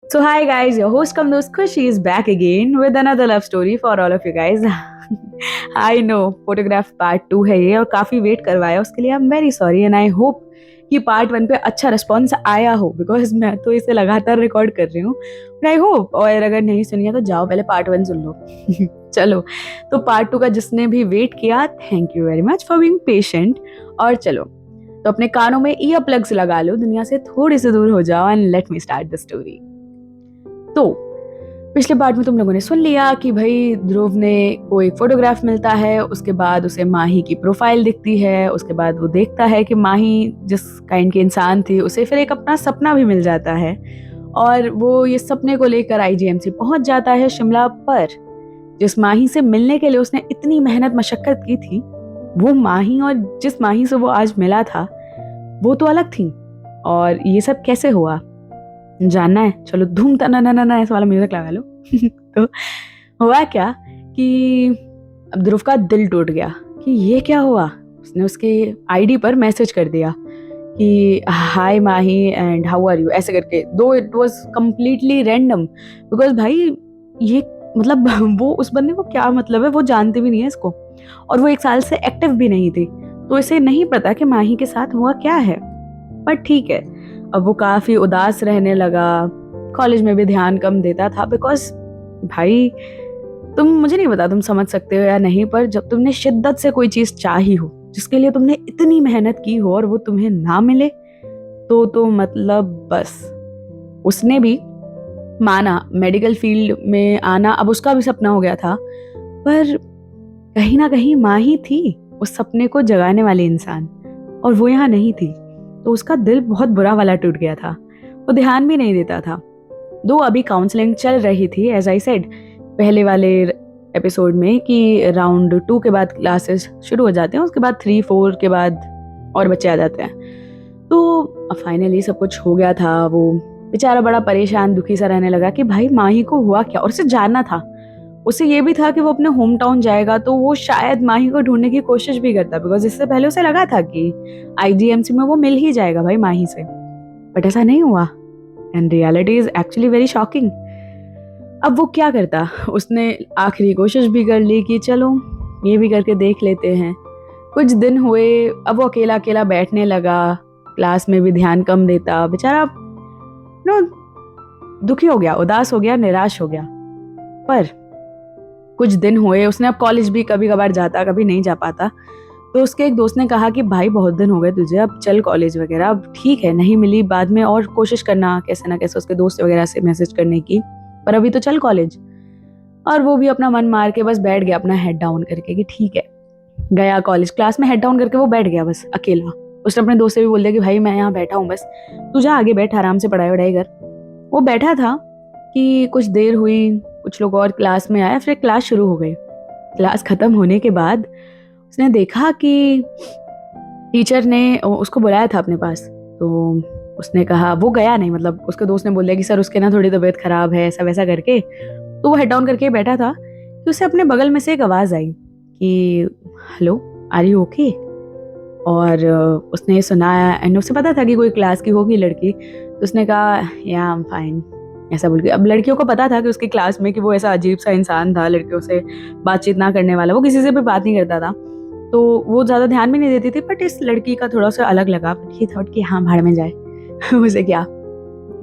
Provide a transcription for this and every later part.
So hi guys, your host Kamdos Khushi is back again with another love story for all of you guys. I know photograph part 2 है ये और काफी wait करवाया उसके लिए I am very sorry and I hope कि part 1 पे अच्छा रिस्पॉन्स आया हो बिकॉज मैं तो इसे लगातार रिकॉर्ड कर रही हूँ बट आई होप। और अगर नहीं सुनी है तो जाओ पहले पार्ट 1 सुन लो। चलो, तो पार्ट 2 का जिसने भी वेट किया thank you very much for being patient. और चलो, तो अपने कानों में ईयर प्लग्स लगा लो, दुनिया से थोड़ी सी दूर हो जाओ and let me start the story. तो पिछले पार्ट में तुम लोगों ने सुन लिया कि भाई ध्रुव ने को एक फोटोग्राफ मिलता है, उसके बाद उसे माही की प्रोफाइल दिखती है, उसके बाद वो देखता है कि माही जिस काइंड की इंसान थी उसे फिर एक अपना सपना भी मिल जाता है और वो ये सपने को लेकर आईजीएमसी पहुंच जाता है शिमला पर। जिस माही से मिलने के लिए उसने इतनी मेहनत मशक्कत की थी वो माही और जिस माही से वो आज मिला था वो तो अलग थी। और ये सब कैसे हुआ जानना है? चलो धूम तना ना ना ना ऐसा वाला म्यूजिक लगा लो। तो हुआ क्या कि अब ध्रुव का दिल टूट गया कि ये क्या हुआ। उसने उसके आईडी पर मैसेज कर दिया कि hi Mahi and how are you, ऐसे करके, दो it was completely random because भाई ये मतलब वो उस बंदे को क्या मतलब है, वो जानती भी नहीं है इसको और वो 1 साल से एक्टिव भी नहीं थी, तो इसे नहीं पता कि माही के साथ हुआ क्या है। पर ठीक है, अब वो काफी उदास रहने लगा, कॉलेज में भी ध्यान कम देता था बिकॉज भाई तुम, मुझे नहीं पता तुम समझ सकते हो या नहीं, पर जब तुमने शिद्दत से कोई चीज चाही हो जिसके लिए तुमने इतनी मेहनत की हो और वो तुम्हें ना मिले तो मतलब बस। उसने भी माना मेडिकल फील्ड में आना अब उसका भी सपना हो गया था, पर कहीं ना कहीं माँ ही थी उस सपने को जगाने वाली इंसान और वो यहाँ नहीं थी, तो उसका दिल बहुत बुरा वाला टूट गया था। वो ध्यान भी नहीं देता था। दो अभी काउंसलिंग चल रही थी एज आई सेड पहले वाले एपिसोड में कि राउंड 2 के बाद क्लासेस शुरू हो जाते हैं, उसके बाद 3 4 के बाद और बच्चे आ जाते हैं। तो फाइनली सब कुछ हो गया था। वो बेचारा बड़ा परेशान दुखी सा रहने लगा कि भाई माही को हुआ क्या, और उसे जानना था। उसे ये भी था कि वो अपने होम टाउन जाएगा तो वो शायद माही को ढूंढने की कोशिश भी करता बिकॉज इससे पहले उसे लगा था कि आईजीएमसी में वो मिल ही जाएगा भाई माही से, बट ऐसा नहीं हुआ and reality is actually very shocking. अब वो क्या करता, उसने आखिरी कोशिश भी कर ली कि चलो ये भी करके देख लेते हैं। कुछ दिन हुए, अब वो अकेला अकेला बैठने लगा, क्लास में भी ध्यान कम देता, बेचारा नो दुखी हो गया, उदास हो गया, निराश हो गया। पर कुछ दिन हुए, उसने अब कॉलेज भी कभी कभार जाता कभी नहीं जा पाता, तो उसके एक दोस्त ने कहा कि भाई बहुत दिन हो गए तुझे, अब चल कॉलेज वगैरह। अब ठीक है नहीं मिली बाद में और कोशिश करना कैसे ना कैसे उसके दोस्त वगैरह से मैसेज करने की, पर अभी तो चल कॉलेज। और वो भी अपना मन मार के बस बैठ गया अपना हेड डाउन करके कि ठीक है। गया कॉलेज, क्लास में हेड डाउन करके वो बैठ गया बस अकेला। उसने अपने दोस्त से भी बोल दिया कि भाई मैं यहाँ बैठा हूँ, बस तू जा आगे बैठ, आराम से पढ़ाई वढ़ाई कर। वो बैठा था कि कुछ देर हुई, कुछ लोग और क्लास में आए, फिर क्लास शुरू हो गई। क्लास खत्म होने के बाद उसने देखा कि टीचर ने उसको बुलाया था अपने पास, तो उसने कहा, वो गया नहीं, मतलब उसके दोस्त ने बोल दिया कि सर उसके ना थोड़ी तबीयत खराब है, ऐसा वैसा करके। तो वो हेड डाउन करके बैठा था कि उसे अपने बगल में से एक आवाज आई कि हेलो आर यू ओके। और उसने सुनाया एंड उसे पता था कि कोई क्लास की होगी लड़की, तो उसने कहा या आई एम फाइन, ऐसा बोल के। अब लड़कियों को पता था कि उसकी क्लास में कि वो ऐसा अजीब सा इंसान था, लड़कियों से बातचीत ना करने वाला, वो किसी से भी बात नहीं करता था, तो वो ज्यादा ध्यान भी नहीं देती थी। बट इस लड़की का थोड़ा सा अलग लगा, बट ये थॉट कि हाँ भाड़ में जाए। उसे क्या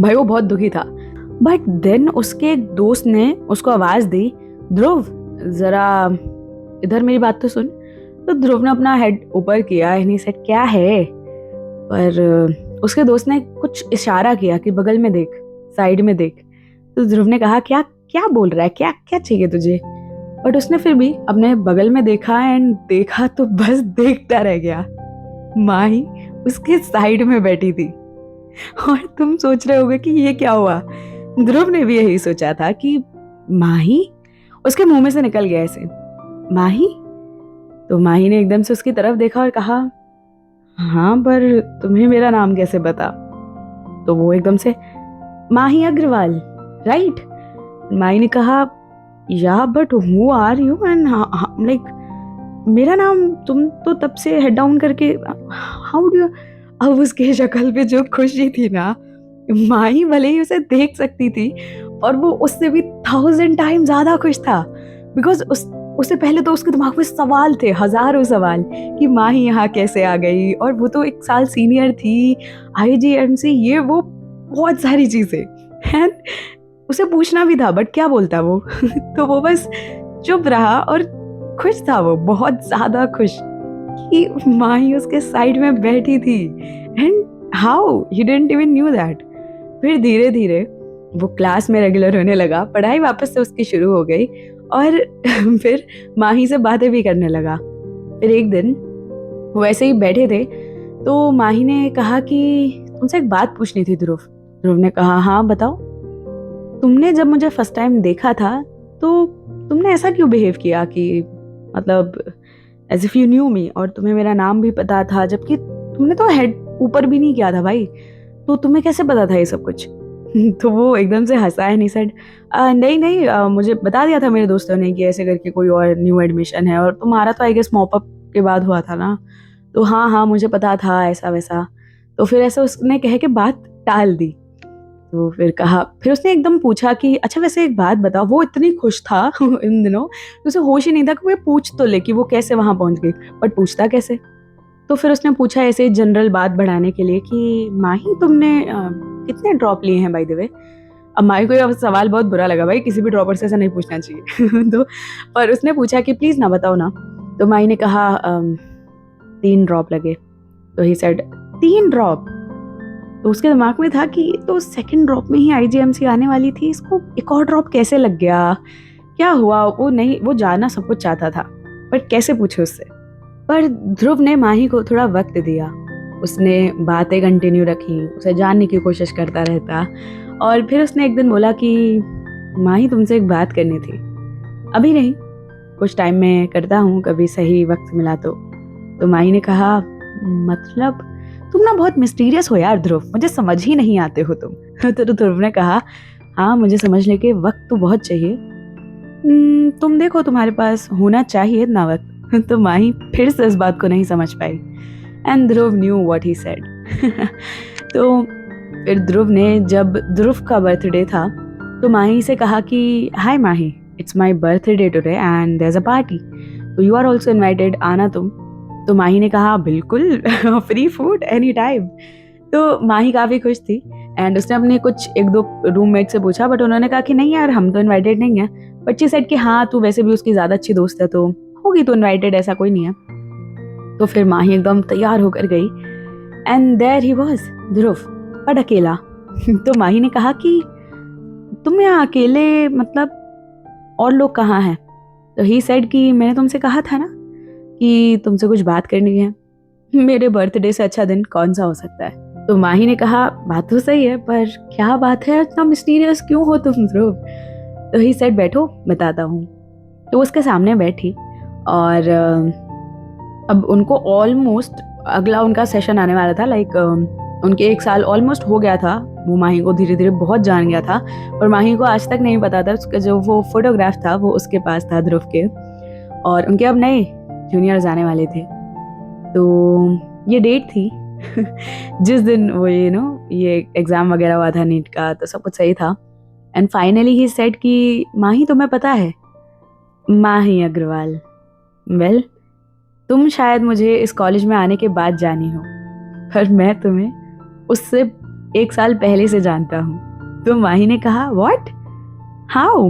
भाई, वो बहुत दुखी था। बट देन उसके एक दोस्त ने उसको आवाज दी, ध्रुव जरा इधर मेरी बात तो सुन। तो ध्रुव ने अपना हेड ऊपर किया एंड ही सेड क्या है, पर उसके दोस्त ने कुछ इशारा किया कि बगल में देख, साइड में देख। तो ध्रुव ने कहा क्या क्या बोल रहा है, क्या क्या चाहिए तुझे। बट उसने फिर भी अपने बगल में देखा एंड देखा तो बस देखता रह गया, माही उसके साइड में बैठी थी। और तुम सोच रहे होगे कि ये क्या हुआ। ध्रुव ने भी यही सोचा था कि माही, उसके मुंह में से निकल गया ऐसे माही। तो माही ने एकदम से उसकी तरफ देखा और कहा हाँ पर तुम्हें मेरा नाम कैसे पता। तो वो एकदम से माही अग्रवाल राइट। माही ने कहा या but who are you and like मेरा नाम, तुम तो तब से हेड डाउन करके हाउ डू। अब उसके शक्ल पे जो खुशी थी ना, माही भले ही उसे देख सकती थी और वो उससे भी 1000 टाइम ज्यादा खुश था, बिकॉज उससे पहले तो उसके दिमाग में सवाल थे, हजारों सवाल, कि माही यहाँ कैसे आ गई, और वो तो 1 साल सीनियर थी, आईजीएमसी, ये वो बहुत सारी चीजें। एंड उसे पूछना भी था, बट क्या बोलता वो तो वो बस चुप रहा, और खुश था वो, बहुत ज्यादा खुश कि माही उसके साइड में बैठी थी। And how he didn't even knew that. फिर धीरे धीरे वो क्लास में रेगुलर होने लगा, पढ़ाई वापस से उसकी शुरू हो गई, और फिर माही से बातें भी करने लगा। फिर एक दिन वो ऐसे ही बैठे थे, तो माही ने कहा कि तुमसे एक बात पूछनी थी ध्रुव। ध्रुव ने कहा, हाँ बताओ। तुमने जब मुझे फर्स्ट टाइम देखा था तो तुमने ऐसा क्यों बिहेव किया कि मतलब एज इफ यू न्यू मी, और तुम्हें मेरा नाम भी पता था, जबकि तुमने तो हेड ऊपर भी नहीं किया था भाई, तो तुम्हें कैसे पता था ये सब कुछ? तो वो एकदम से हंसा है, नहीं सेड, नहीं नहीं, मुझे बता दिया था मेरे दोस्तों ने कि ऐसे करके कोई और न्यू एडमिशन है, और तुम्हारा तो आई गेस मॉप अप के बाद हुआ था ना, तो हाँ हाँ मुझे पता था ऐसा वैसा। तो फिर ऐसा उसने कह के बात टाल दी। तो फिर उसने एकदम पूछा कि अच्छा वैसे एक बात बताओ, वो इतनी खुश था इन दिनों, तो उसे होश ही नहीं था कि वो पूछ तो ले कि वो कैसे वहां पहुंच गई, बट पूछता कैसे? तो फिर उसने पूछा ऐसे जनरल बात बढ़ाने के लिए कि माही तुमने कितने ड्रॉप लिए हैं बाय द वे। अब माही को ये सवाल बहुत बुरा लगा, भाई किसी भी ड्रॉपर से ऐसा नहीं पूछना चाहिए तो पर उसने पूछा कि प्लीज ना बताओ ना। तो माही ने कहा 3 ड्रॉप लगे। तो ही सेड 3 ड्रॉप। तो उसके दिमाग में था कि तो सेकंड ड्रॉप में ही आईजीएमसी आने वाली थी, इसको एक और ड्रॉप कैसे लग गया, क्या हुआ? वो नहीं, वो जानना सब कुछ चाहता था, पर कैसे पूछे उससे। पर ध्रुव ने माही को थोड़ा वक्त दिया, उसने बातें कंटिन्यू रखी, उसे जानने की कोशिश करता रहता, और फिर उसने एक दिन बोला कि माही तुमसे एक बात करनी थी। अभी नहीं, कुछ टाइम में करता हूँ, कभी सही वक्त मिला तो माही ने कहा, मतलब तुम ना बहुत मिस्टीरियस हो यार ध्रुव, मुझे समझ ही नहीं आते हो तुम तो ध्रुव ने कहा, हाँ मुझे समझने के वक्त तो बहुत चाहिए। तुम देखो तुम्हारे पास होना चाहिए इतना वक्त तो माही फिर से इस बात को नहीं समझ पाई, and Dhruv knew what he said तो फिर ध्रुव ने, जब ध्रुव का बर्थडे था, तो माही से कहा कि hi Mahi, it's my birthday today and there is a party, तो यू आर आल्सो इनवाइटेड, आना तुम। तो माही ने कहा बिल्कुल फ्री फूड एनी टाइम। तो माही काफ़ी खुश थी, एंड उसने अपने कुछ 1-2 रूममेट से पूछा, बट उन्होंने कहा कि नहीं यार हम तो इनवाइटेड नहीं है। बट शी सेड कि हाँ तू वैसे भी उसकी ज़्यादा अच्छी दोस्त है, तो होगी तो इनवाइटेड, ऐसा कोई नहीं है। तो फिर माही एकदम तैयार होकर गई, and there he was Dhruv, but अकेला तो माही ने कहा कि तुम यहाँ अकेले, मतलब और लोग कहाँ हैं? तो ही सेड कि मैंने तुमसे कहा था ना कि तुमसे कुछ बात करनी है, मेरे बर्थडे से अच्छा दिन कौन सा हो सकता है? तो माही ने कहा बात तो सही है, पर क्या बात है, इतना मिस्टीरियस क्यों हो तुम ध्रुव? तो ही सेड बैठो बताता हूँ। तो उसके सामने बैठी, और अब उनको ऑलमोस्ट अगला उनका सेशन आने वाला था, लाइक उनके 1 साल ऑलमोस्ट हो गया था। वो माही को धीरे धीरे बहुत जान गया था, और माही को आज तक नहीं पता था उसका जो वो फोटोग्राफ था वो उसके पास था ध्रुव के, और उनके अब नए जूनियर्स आने वाले थे। तो ये डेट थी जिस दिन वो ये एग्जाम वगैरह हुआ था नीट का, तो सब कुछ सही था। एंड फाइनली ही सेड कि माही तुम्हें पता है, माही अग्रवाल, वेल तुम शायद मुझे इस कॉलेज में आने के बाद जानी हो, पर मैं तुम्हें उससे 1 साल पहले से जानता हूँ। तो माही ने कहा व्हाट, हाउ,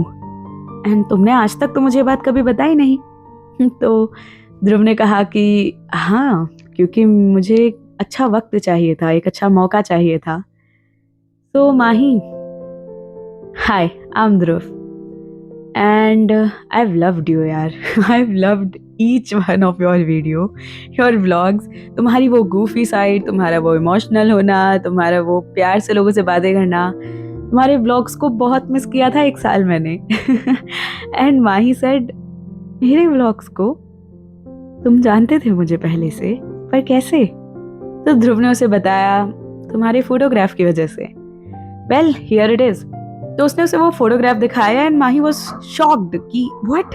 एंड तुमने आज तक तो मुझे ये बात कभी बताई नहीं। तो ध्रुव ने कहा कि हाँ, क्योंकि मुझे एक अच्छा वक्त चाहिए था, एक अच्छा मौका चाहिए था। तो Mahi, hi, I am Dhruv, and I've loved you यार I've loved each one of your video, your vlogs, तुम्हारी वो goofy side, तुम्हारा वो इमोशनल होना, तुम्हारा वो प्यार से लोगों से बातें करना, तुम्हारे vlogs को बहुत मिस किया था 1 साल मैंने एंड माही said मेरे vlogs को तुम जानते थे मुझे पहले से, पर कैसे? तो ध्रुव ने उसे बताया तुम्हारे फोटोग्राफ की वजह से। Well here it is. तो उसने उसे वो फोटोग्राफ दिखाया, एंड माही वाज शॉक्ड कि व्हाट,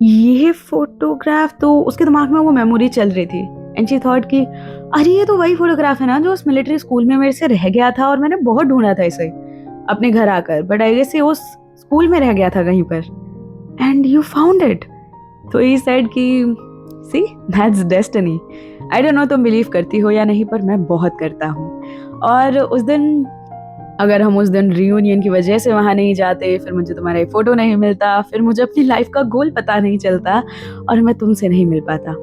ये फोटोग्राफ? तो उसके दिमाग में वो मेमोरी चल रही थी एंड शी थॉट कि अरे ये तो वही फोटोग्राफ है ना जो उस मिलिट्री स्कूल में मेरे से रह गया था और मैंने बहुत ढूंढा था इसे अपने घर आकर, बट आई गेस ये उस स्कूल में रह गया था कहीं पर एंड यू फाउंड इट। तो ही सेड कि see that's destiny. I don't know तुम बिलीव करती हो या नहीं, पर मैं बहुत करता हूँ। और उस दिन अगर हम उस दिन रियूनियन की वजह से वहाँ नहीं जाते, फिर मुझे तुम्हारा फोटो नहीं मिलता, फिर मुझे अपनी लाइफ का गोल पता नहीं चलता और मैं तुमसे नहीं मिल पाता,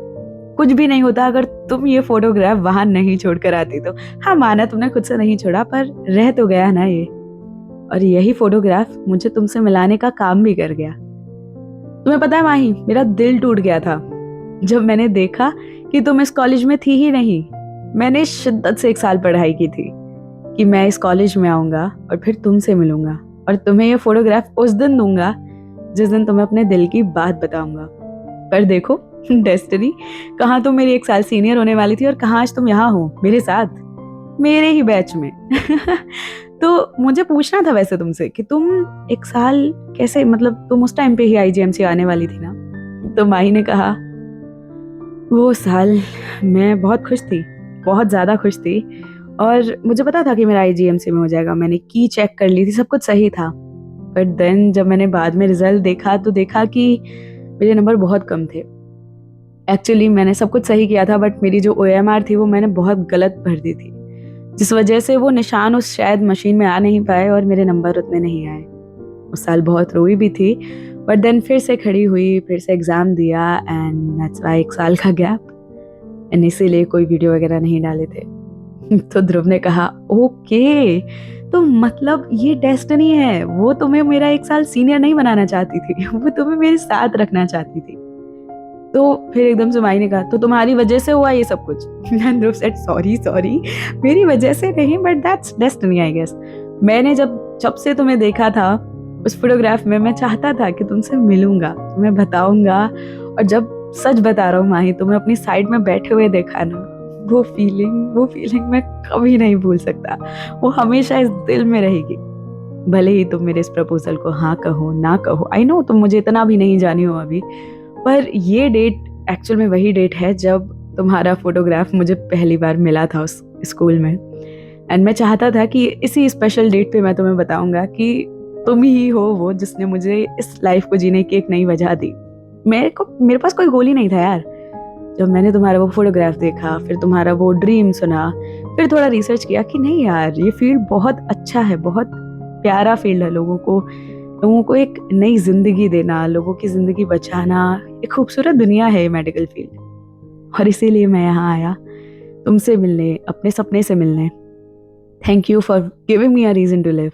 कुछ भी नहीं होता अगर तुम ये फोटोग्राफ वहाँ नहीं छोड़कर आती तो। हाँ माना तुमने खुद से नहीं छोड़ा, पर रह तो गया ना ये, और यही फोटोग्राफ मुझे तुमसे मिलाने का काम भी कर गया। तुम्हें पता है माही, मेरा दिल टूट गया था जब मैंने देखा कि तुम इस कॉलेज में थी ही नहीं। मैंने शिद्दत से 1 साल पढ़ाई की थी कि मैं इस कॉलेज में आऊंगा और फिर तुमसे मिलूंगा और तुम्हें ये फोटोग्राफ उस दिन दूंगा जिस दिन तुम्हें अपने दिल की बात बताऊंगा। पर देखो डेस्टिनी, कहाँ तुम मेरी 1 साल सीनियर होने वाली थी और कहाँ आज तुम यहाँ हो मेरे साथ, मेरे ही बैच में। तो मुझे पूछना था वैसे तुमसे कि तुम 1 साल कैसे, मतलब तुम उस टाइम पे ही आईजीएमसी आने वाली थी ना। तो माही ने कहा वो साल मैं बहुत खुश थी, बहुत ज़्यादा खुश थी, और मुझे पता था कि मेरा आईजीएमसी में हो जाएगा। मैंने की चेक कर ली थी, सब कुछ सही था। बट देन जब मैंने बाद में रिजल्ट देखा तो देखा कि मेरे नंबर बहुत कम थे। एक्चुअली मैंने सब कुछ सही किया था, बट मेरी जो OMR थी वो मैंने बहुत गलत भर दी थी, जिस वजह से वो निशान उस शायद मशीन में आ नहीं पाए और मेरे नंबर उतने नहीं आए। उस साल बहुत रोई भी थी, बट देन फिर से खड़ी हुई, फिर से एग्ज़ाम दिया एंड दैट्स व्हाई 1 साल का गैप। एंड इसीलिए कोई वीडियो वगैरह नहीं डाले थे। तो ध्रुव ने कहा ओके, तो मतलब ये डेस्टिनी है, वो तुम्हें मेरा 1 साल सीनियर नहीं बनाना चाहती थी, वो तुम्हें मेरे साथ रखना चाहती थी। तो फिर एकदम से माही ने कहा तो तुम्हारी वजह से हुआ ये सब कुछ। ध्रुव सेड सॉरी मेरी वजह से नहीं, but that's destiny I guess. मैंने जब से तुम्हें देखा था उस फोटोग्राफ में, मैं चाहता था कि तुमसे मिलूंगा, तुम्हें बताऊंगा, और जब सच बता रहा हूँ माही, तुम्हें अपनी साइड में बैठे हुए देखा ना, वो फीलिंग मैं कभी नहीं भूल सकता। वो हमेशा इस दिल में रहेगी। भले ही तुम मेरे इस प्रपोजल को हाँ कहो ना कहो, आई नो तुम मुझे इतना भी नहीं जानी हो अभी, पर ये डेट एक्चुअल में वही डेट है जब तुम्हारा फोटोग्राफ मुझे पहली बार मिला था उस स्कूल में। एंड मैं चाहता था कि इसी स्पेशल डेट पे मैं तुम्हें बताऊंगा कि तुम ही हो वो जिसने मुझे इस लाइफ को जीने की एक नई वजह दी। मेरे पास कोई गोल ही नहीं था यार। जब मैंने तुम्हारा वो फोटोग्राफ देखा, फिर तुम्हारा वो ड्रीम सुना, फिर थोड़ा रिसर्च किया कि नहीं यार ये फील्ड बहुत अच्छा है, बहुत प्यारा फील्ड है। लोगों को एक नई जिंदगी देना, लोगों की जिंदगी बचाना, एक खूबसूरत दुनिया है ये मेडिकल फील्ड। और इसीलिए मैं यहाँ आया तुमसे मिलने, अपने सपने से मिलने। Thank you for giving me a reason to live.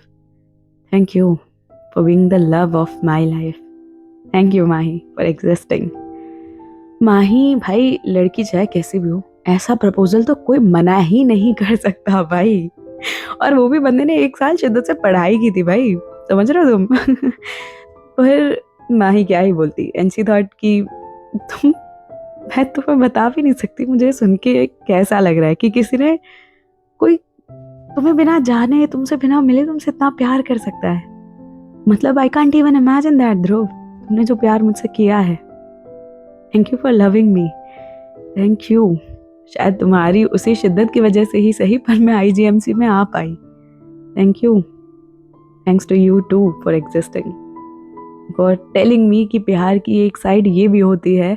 Thank you for being the love of my life. Thank you Mahi for existing. Mahi भाई, लड़की चाहे कैसी भी हो, ऐसा प्रपोजल तो कोई मना ही नहीं कर सकता भाई। और वो भी बंदे ने 1 साल शिद्दत से पढ़ाई की थी भाई, समझ रहे हो तुम। फिर माही क्या ही बोलती। एंड शी थॉट कि तुम, मैं तुम्हें बता भी नहीं सकती मुझे सुन के कैसा लग रहा है कि किसी ने, कोई तुम्हें बिना जाने, तुमसे बिना मिले तुमसे इतना प्यार कर सकता है। मतलब I can't even imagine that Dhruv, तुमने जो प्यार मुझसे किया है। Thank you for loving me. Thank you. शायद तुम्हारी उसी शिद्दत की वजह से ही सही, पर मैं आईजीएमसी में आ पाई। Thank you. Thanks to you too for existing, for telling me कि प्यार की एक साइड ये भी होती है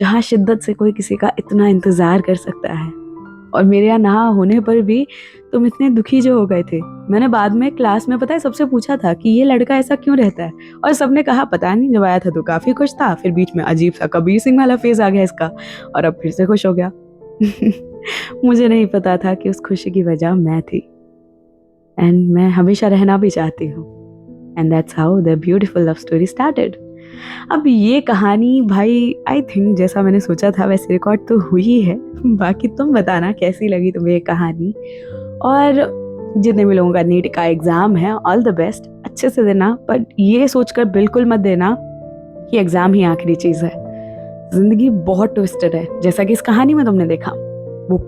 जहाँ शिद्दत से कोई किसी का इतना इंतज़ार कर सकता है। और मेरे यहाँ ना होने पर भी तुम इतने दुखी जो हो गए थे। मैंने बाद में क्लास में पता है सबसे पूछा था कि ये लड़का ऐसा क्यों रहता है, और सबने कहा पता नहीं, जब आया था तो काफ़ी खुश था, फिर बीच में अजीब सा कबीर सिंह वाला फेज आ गया इसका, और अब फिर से खुश हो गया। मुझे नहीं पता था कि उस खुशी की वजह मैं थी, एंड मैं हमेशा रहना भी चाहती हूँ। And that's how the beautiful love story started. अब ये कहानी भाई आई थिंक जैसा मैंने सोचा था वैसे रिकॉर्ड तो हुई है। बाकी तुम बताना कैसी लगी तुम्हें ये कहानी। और जितने भी लोगों का नीट का एग्ज़ाम है, ऑल द बेस्ट, अच्छे से देना, पर ये सोचकर बिल्कुल मत देना कि एग्ज़ाम ही आखिरी चीज़ है। ज़िंदगी बहुत ट्विस्टेड है, जैसा कि इस कहानी में तुमने देखा। वो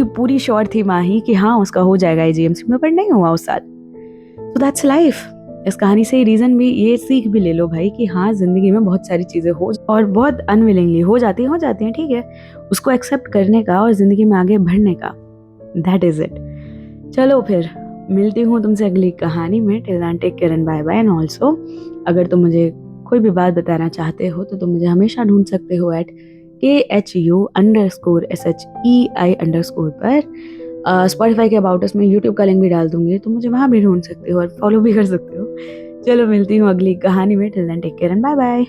पूरी श्योर थी माही कि हाँ उसका हो जाएगा आईजीएमसी में, पर नहीं हुआ उस साल। So that's life. इस कहानी से रीज़न भी ये सीख भी ले लो भाई कि हाँ, ज़िंदगी में बहुत सारी चीज़ें और बहुत अनविलिंगली हो जाती हैं, ठीक है? उसको एक्सेप्ट करने का और ज़िंदगी में आगे बढ़ने का, दैट इज़ इट। चलो फिर मिलती हूँ तुमसे अगली कहानी में। Till then take care and bye bye. And also अगर तुम मुझे कोई भी बात बताना चाहते हो तो तुम मुझे हमेशा ढूँढ सकते हो @KHU_SHEI_ पर। स्पॉटिफाई के अबाउट अस में यूट्यूब का लिंक भी डाल दूंगी, तो मुझे वहाँ भी ढूंढ सकते हो और फॉलो भी कर सकते हो। चलो मिलती हूँ अगली कहानी में। Till then take care and bye bye.